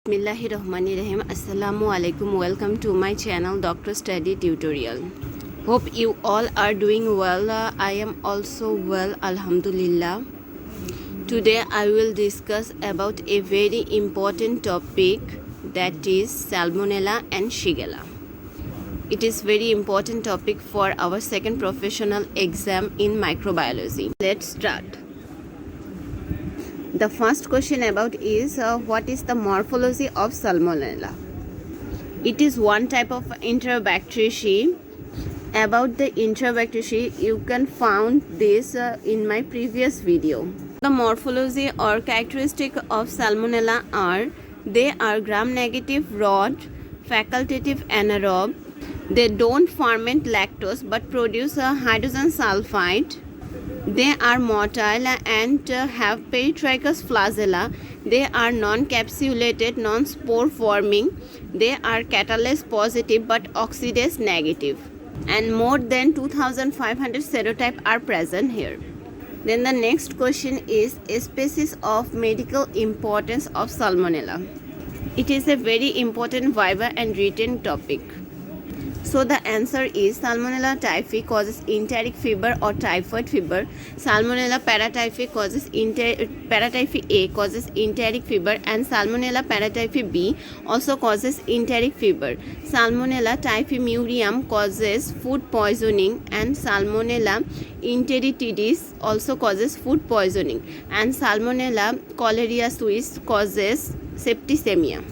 Bismillahirrahmanirrahim. Assalamu alaikum. Welcome to my channel Doctor Study Tutorial. Hope you all are doing well. I am also well, alhamdulillah. Today I will discuss about a very important topic, that is Salmonella and Shigella. It is very important topic for our second professional exam in microbiology. Let's start. The first question about is what is the morphology of Salmonella? It is one type of Enterobacteriaceae. About the Enterobacteriaceae, you can find this in my previous video. The morphology or characteristic of Salmonella are: they are gram-negative rod, facultative anaerobe. They don't ferment lactose but produce hydrogen sulfide. They are motile and have peritrichous flagella. They are non-capsulated, non-spore forming. They are catalase positive but oxidase negative. And more than 2500 serotypes are present here. Then the next question is species of medical importance of Salmonella. It is a very important viva and written topic. So the answer is Salmonella typhi causes enteric fever or typhoid fever. Salmonella paratyphi causes paratyphi A causes enteric fever, and Salmonella paratyphi B also causes enteric fever. Salmonella typhimurium causes food poisoning, and Salmonella enteritidis also causes food poisoning, and Salmonella cholerae causes septicemia.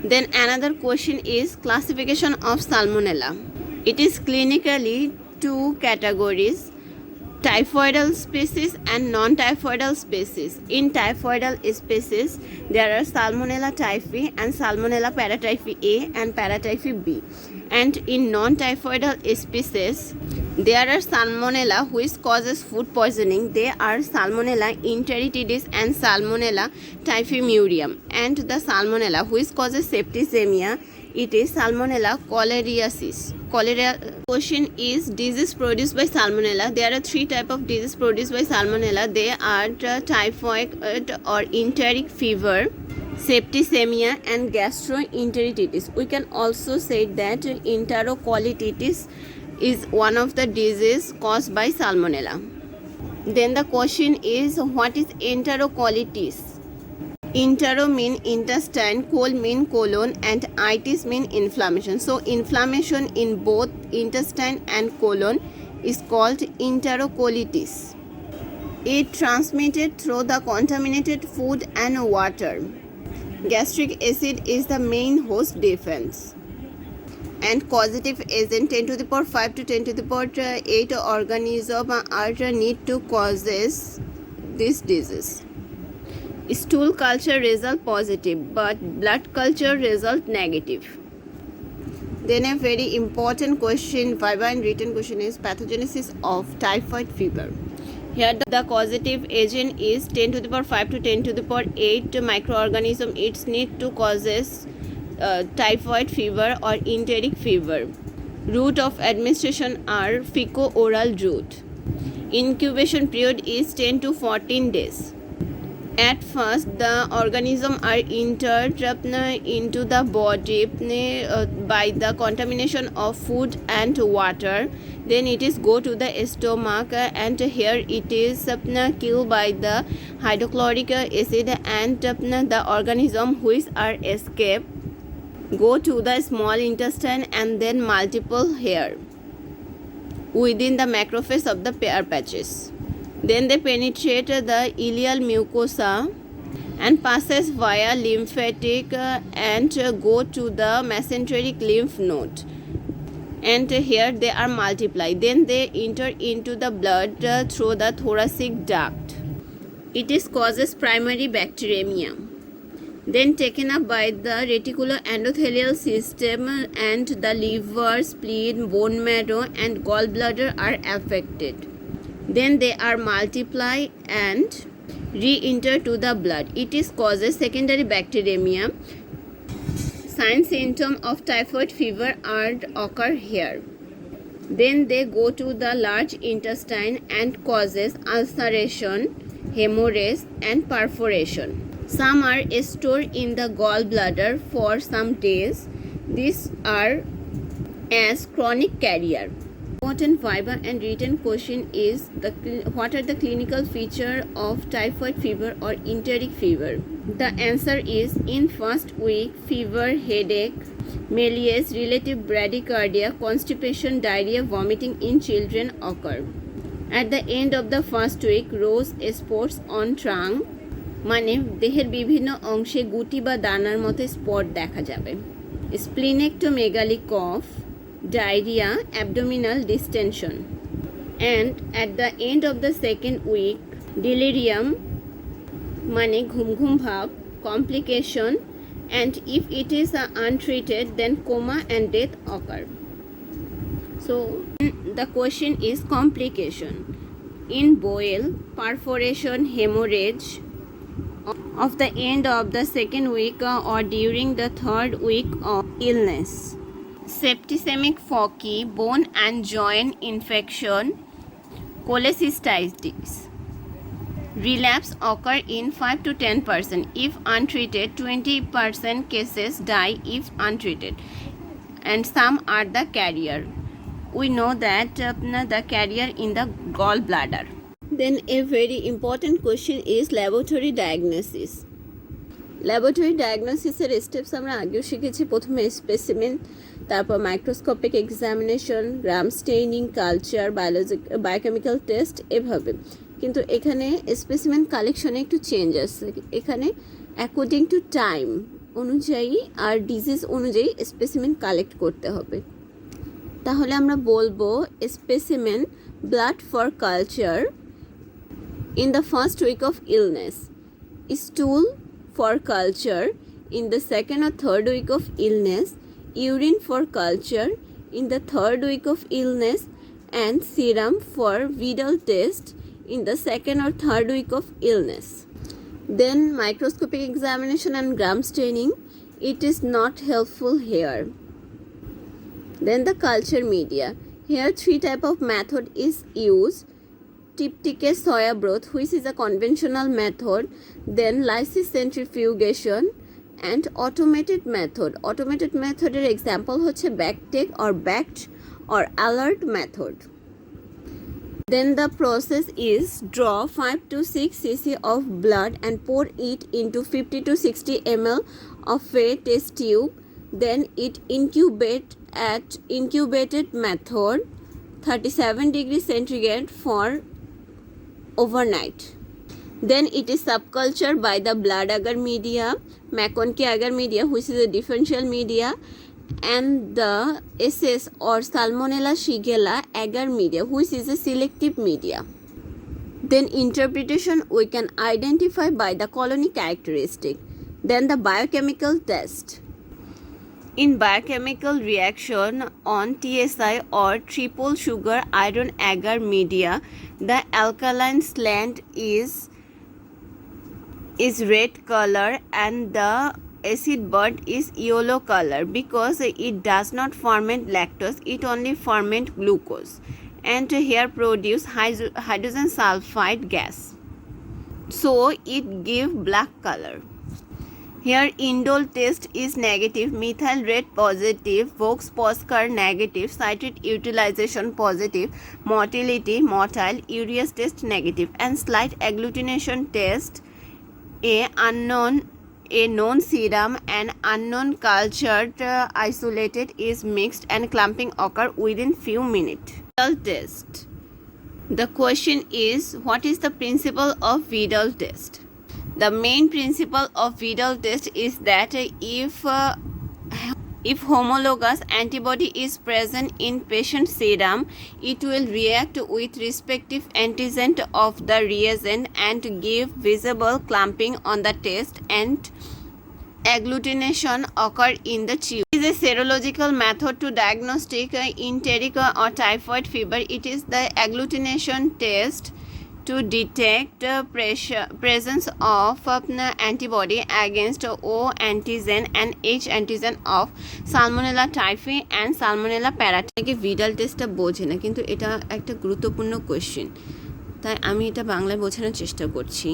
Then another question is classification of Salmonella. It is clinically two categories: typhoidal species and non-typhoidal species. In typhoidal species, there are Salmonella typhi and Salmonella paratyphi A and paratyphi B. And in non-typhoidal species, there are Salmonella which causes food poisoning. They are Salmonella enteritidis and Salmonella typhimurium. And the Salmonella which causes septicemia, it is Salmonella cholerae. Question is disease produced by Salmonella. There are three types of disease produced by Salmonella. They are typhoid or enteric fever, septicemia, and gastroenteritis. We can also say that enterocolitis is one of the diseases caused by Salmonella. Then the question is, what is enterocolitis? Entero mean intestine, col mean colon, and itis mean inflammation. So inflammation in both intestine and colon is called enterocolitis. It transmitted through the contaminated food and water. Gastric acid is the main host defense. And causative agent 10 to the power 5 to 10 to the power 8 organism are need to causes this disease. Stool culture result positive, but blood culture result negative. Then a very important question, viva and written question, is pathogenesis of typhoid fever. Here the causative agent is 10 to the power 5 to 10 to the power 8 microorganism. It's need to causes typhoid fever or enteric fever. Route of administration are fecal-oral route. Incubation period is 10 to 14 days. At first, the organism are entered into the body by the contamination of food and water. Then it is go to the stomach, and here it is killed by the hydrochloric acid, and the organism which are escaped go to the small intestine and then multiple here within the macrophage of the pear patches. Then they penetrate the ileal mucosa and passes via lymphatic and go to the mesenteric lymph node. And here they are multiplied. Then they enter into the blood through the thoracic duct. It is causes primary bacteremia. Then taken up by the reticuloendothelial system, and the liver, spleen, bone marrow, and gallbladder are affected. Then they are multiply and re-enter to the blood. It is causes secondary bacteremia. Sign symptom of typhoid fever are occur here. Then they go to the large intestine and causes ulceration, hemorrhage, and perforation. Some are stored in the gallbladder for some days. These are as chronic carrier. Important viva and written question is what are the clinical feature of typhoid fever or enteric fever? The answer is in first week fever, headache, malaise, relative bradycardia, constipation, diarrhea, vomiting in children occur. At the end of the first week rose spots on trunk মানে দেহের বিভিন্ন অংশে গুটি বা দানার মতো spot দেখা যাবে স্প্লিনেক্টোমেগালি কফ diarrhea, abdominal distension, and at the end of the second week delirium মানে ঘুম ঘুম ভাব complication, and if it is untreated then coma and death occur. So the question is complication in boil, perforation, hemorrhage of the end of the second week or during the third week of illness. Septicemic foci, bone and joint infection, cholecystitis. Relapse occur in 5 to 10%. If untreated, 20% cases die if untreated. And some are the carrier. We know that the carrier in the gallbladder. Then a very important question is laboratory diagnosis. Laboratory ডায়াগনোসিসের steps আমরা আগেও শিখেছি প্রথমে specimen তারপর microscopic examination Gram staining culture biochemical test এভাবে কিন্তু এখানে specimen কালেকশনে একটু চেঞ্জ আসছে এখানে অ্যাকর্ডিং টু টাইম অনুযায়ী আর ডিজিজ অনুযায়ী স্পেসিমেন কালেক্ট করতে হবে তাহলে আমরা বলবো specimen blood for culture in the first week of illness stool for culture in the second or third week of illness, urine for culture in the third week of illness, and serum for Vidal test in the second or third week of illness. Then microscopic examination and gram staining, it is not helpful here. Then the culture media. Here three type of method is used. Triptyque soya broth, which is a conventional method, then lysis centrifugation and automated method. Automated method example হচ্ছে BACTEC or BACT or alert method. Then the process is draw 5 to 6 cc of blood and pour it into 50 to 60 ml of a test tube. Then it incubate at incubated method 37 degrees centigrade for overnight. Then it is subculture by the blood agar media, McConkie agar media, which is a differential media, and the SS or Salmonella shigella agar media, which is a selective media. Then interpretation we can identify by the colony characteristic. Then the biochemical test. In biochemical reaction on TSI or triple sugar iron agar media, the alkaline slant is red color and the acid bud is yellow color because it does not ferment lactose, it only ferment glucose and here produce hydrogen sulfide gas, so it give black color. Here indole test is negative, methyl red positive, Vox-Pascal negative, citrate utilization positive, motility motile, urease test negative, and slight agglutination test a known serum and unknown cultured isolated is mixed and clumping occur within few minutes. Vidal test. The question is what is the principle of Vidal test? The main principle of Vidal test is that if homologous antibody is present in patient serum, it will react with respective antigen of the reagent and give visible clumping on the test and agglutination occur in the tube. It is a serological method to diagnostic enteric or typhoid fever. It is the agglutination test to detect presence of antibody against O antigen and H antigen of Salmonella typhi and Salmonella parasitic. ভিডাল টেস্টটা বোঝে না কিন্তু এটা একটা গুরুত্বপূর্ণ question তাই আমি এটা বাংলায় বোঝানোর চেষ্টা করছি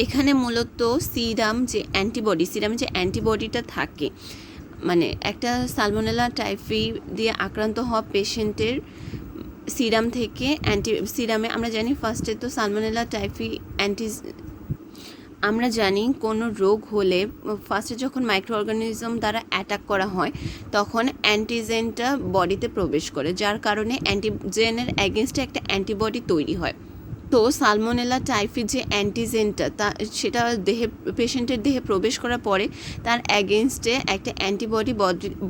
এখানে মূলত সিরাম যে অ্যান্টিবডিটা থাকে, মানে একটা সালমোনেলা টাইফি দিয়ে আক্রান্ত হওয়া পেশেন্টের সিরাম থেকে সিরামে আমরা জানি ফার্স্টে তো সালমোনেলা টাইফি আমরা জানি কোনো রোগ হলে ফার্স্টে যখন মাইক্রো অর্গানিজম দ্বারা অ্যাটাক করা হয় তখন অ্যান্টিজেনটা বডিতে প্রবেশ করে, যার কারণে অ্যান্টিজেনের অ্যাগেনস্টে একটা অ্যান্টিবডি তৈরি হয়। তো সালমোনেলা টাইফি যে অ্যান্টিজেনটা সেটা পেশেন্টের দেহে প্রবেশ করার পরে তার অ্যাগেনস্টে একটা অ্যান্টিবডি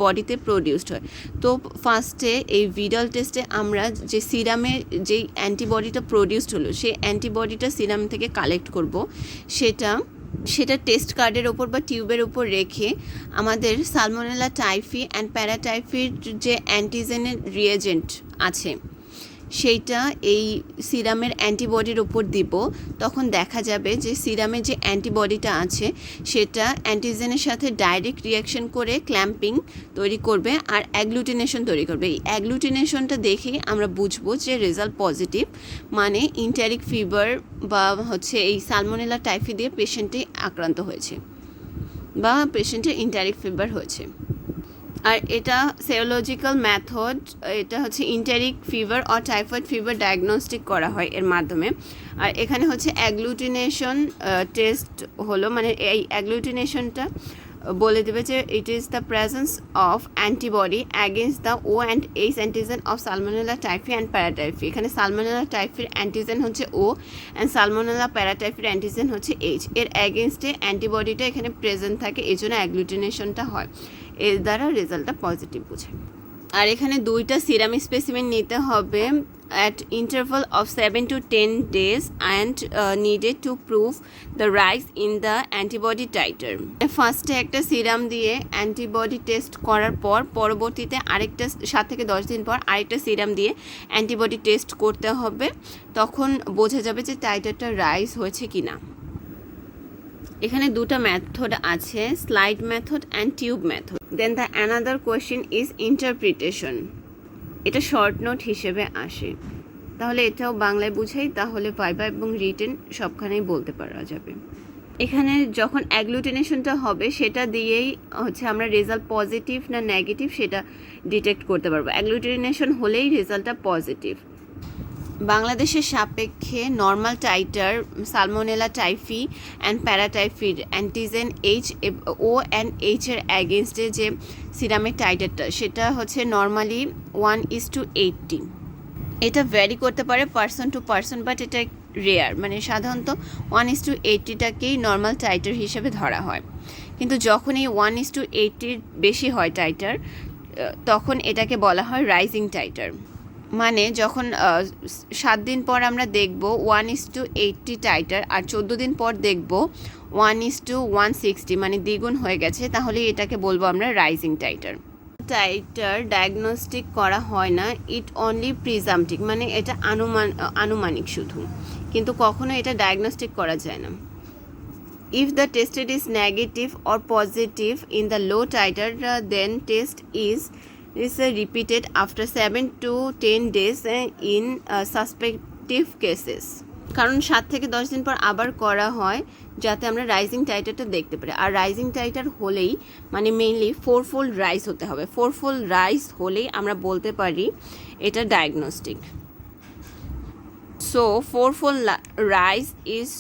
বডিতে প্রডিউসড হয়। তো ফার্স্টে এই ভিডাল টেস্টে আমরা যে সিরামে যেই অ্যান্টিবডিটা প্রডিউসড হলো সেই অ্যান্টিবডিটা সিরাম থেকে কালেক্ট করব, সেটা টেস্ট কার্ডের ওপর বা টিউবের ওপর রেখে আমাদের সালমোনেলা টাইফি অ্যান্ড প্যারাটাইফির যে অ্যান্টিজেনের রিয়েজেন্ট আছে সেইটা এই সিরামের অ্যান্টিবডির ওপর দিব। তখন দেখা যাবে যে সিরামের যে অ্যান্টিবডিটা আছে সেটা অ্যান্টিজেনের সাথে ডাইরেক্ট রিয়াকশন করে ক্ল্যাম্পিং তৈরি করবে আর অ্যাগ্লুটিনেশন তৈরি করবে। এই অ্যাগ্লুটিনেশনটা দেখেই আমরা বুঝবো যে রেজাল্ট পজিটিভ, মানে ইন্টারিক ফিভার বা হচ্ছে এই সালমোনেলা টাইফি দিয়ে পেশেন্টে আক্রান্ত হয়েছে বা পেশেন্টের ইন্টারিক ফিভার হয়েছে। আর এটা সেরোলজিক্যাল মেথড, এটা হচ্ছে ইন্টারিক ফিভার আর টাইফয়েড ফিভার ডায়াগনস্টিক করা হয় এর মাধ্যমে। আর এখানে হচ্ছে অ্যাগ্লুটিনেশন টেস্ট হলো, মানে এই অ্যাগ্লুটিনেশনটা বলে দেবে যে it is the presence of antibody against the O and H antigen of Salmonella typhi and paratyphi. এখানে সালমোনেলা টাইফির অ্যান্টিজেন হচ্ছে ও অ্যান্ড সালমোনেলা প্যারাটাইফির অ্যান্টিজেন হচ্ছে এইচ। এর অ্যাগেনস্টে অ্যান্টিবডিটা এখানে প্রেজেন্ট থাকে, এই জন্য অ্যাগ্লুটিনেশনটা হয়, এর দ্বারা রেজাল্টটা পজিটিভ বোঝায়। আর এখানে দুইটা সিরাম স্পেসিমেন নিতে হবে at interval of 7 to 10 days and needed to prove the rise in the antibody titer. ফার্স্টে একটা সিরাম দিয়ে অ্যান্টিবডি টেস্ট করার পর পরবর্তীতে আরেকটা 7 থেকে 10 দিন পর আরেকটা সিরাম দিয়ে অ্যান্টিবডি টেস্ট করতে হবে, তখন বোঝা যাবে যে টাইটারটা রাইজ হয়েছে কিনা। এখানে দুটো মেথড আছে, slide method and tube method. Then the another question is interpretation. এটা শর্ট নোট হিসেবে আসে, তাহলে এটাও বাংলায় বুঝাই, তাহলে ভাইভা এবং রিটেন সবখানেই বলতে পারা যাবে। এখানে যখন অ্যাগ্লুটিনেশনটা হবে সেটা দিয়েই হচ্ছে আমরা রেজাল্ট পজিটিভ না নেগেটিভ সেটা ডিটেক্ট করতে পারবো। অ্যাগ্লুটিনেশন হলেই রেজাল্টটা পজিটিভ। বাংলাদেশের সাপেক্ষে normal titre Salmonella typhi and প্যারাটাইফির অ্যান্টিজেন এইচ ও অ্যান্ড এইচের অ্যাগেনস্টে যে সিরামের টাইটারটা সেটা হচ্ছে নর্মালি 1:80। এটা ভ্যারি করতে পারে পার্সন টু পার্সন, বাট এটা রেয়ার, মানে সাধারণত 1:80টাকেই নর্মাল টাইটার হিসেবে ধরা হয়। কিন্তু যখন এই 1:80 বেশি হয় টাইটার, তখন এটাকে বলা হয় রাইজিং টাইটার। মানে যখন 7 দিন পর আমরা দেখব 1:80 টাইটার আর 14 দিন পর দেখব 1:160, মানে দ্বিগুণ হয়ে গেছে, তাহলে এটাকে বলবো আমরা রাইজিং টাইটার। টাইটার ডায়াগনস্টিক করা হয় না, ইট অনলি প্রিজামটিক, মানে এটা আনুমানিক শুধু, কিন্তু কখনো এটা ডায়াগনস্টিক করা যায় না। If the tested is negative or positive in the low titer, then test is repeated after 7 to 10 days in suspective cases. কারণ 7 থেকে 10 দিন পর আবার করা হয় যাতে আমরা রাইজিং টাইটারটা দেখতে পারি। আর রাইজিং টাইটার হলেই মানে মেইনলি 4-fold রাইজ হতে হবে, 4-fold রাইজ হলেই আমরা বলতে পারি এটা diagnostic. So 4-fold rise is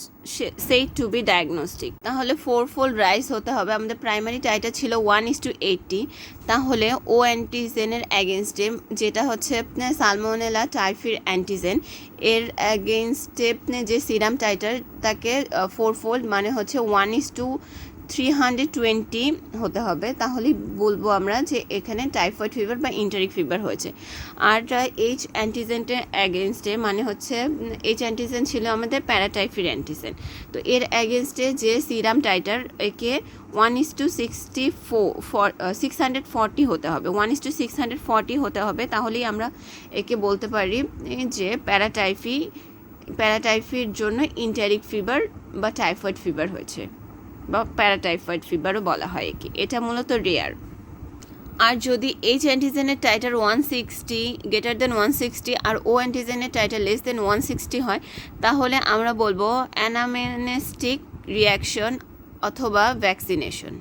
said to be diagnostic। তাহলে 4-fold রাইজ হতে হবে। আমাদের প্রাইমারি টাইটার ছিল 1:80, তাহলে ও অ্যান্টিজেনের অ্যাগেনস্টে যেটা হচ্ছে আপনার সালমোনেলা টাইফির অ্যান্টিজেন, এর অ্যাগেনস্টে যে সিরাম টাইটার তাকে 4-fold মানে হচ্ছে 1:320 হতে হবে, তাহলেই বলবো আমরা যে এখানে টাইফয়েড ফিভার বা ইন্টারিক ফিভার হয়েছে। আর এইচ অ্যান্টিজেনের অ্যাগেনস্টে মানে হচ্ছে এইচ অ্যান্টিজেন ছিল আমাদের প্যারাটাইফির অ্যান্টিজেন, তো এর অ্যাগেনস্টে যে সিরাম টাইটার একে 1:640 হতে হবে, 1:640 হতে হবে, তাহলেই আমরা একে বলতে পারি যে প্যারাটাইফির জন্য ইন্টারিক ফিভার বা টাইফয়েড ফিভার হয়েছে বা প্যারাটাইফয়েড ফিভারও বলা হয় একে। এটা মূলত রেয়ার। আর যদি এইচ অ্যান্টিজেনের টাইটার 160 গ্রেটার দেন 160 আর ও অ্যান্টিজেনের টাইটার লেস দেন 160 হয়, তাহলে আমরা বলবো অ্যানামেনেস্টিক reaction অথবা vaccination.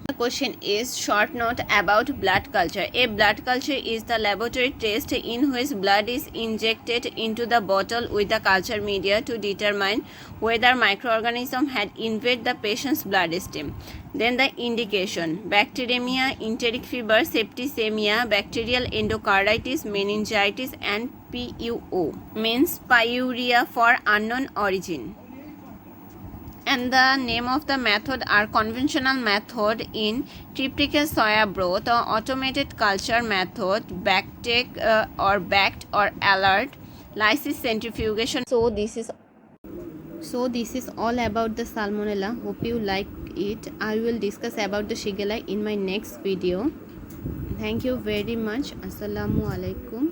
The question is short note about blood culture. A blood culture is the laboratory test in which blood is injected into the bottle with the culture media to determine whether microorganism had invaded the patient's bloodstream. Then the indication: bacteremia, enteric fever, septicemia, bacterial endocarditis, meningitis, and PUO means pyuria for unknown origin. And the name of the method are conventional method in triplication soya broth, or automated culture method, backed or alert, lysis centrifugation. So this is all about the Salmonella. Hope you like it. I will discuss about the Shigella in my next video. Thank you very much. Assalamu alaikum.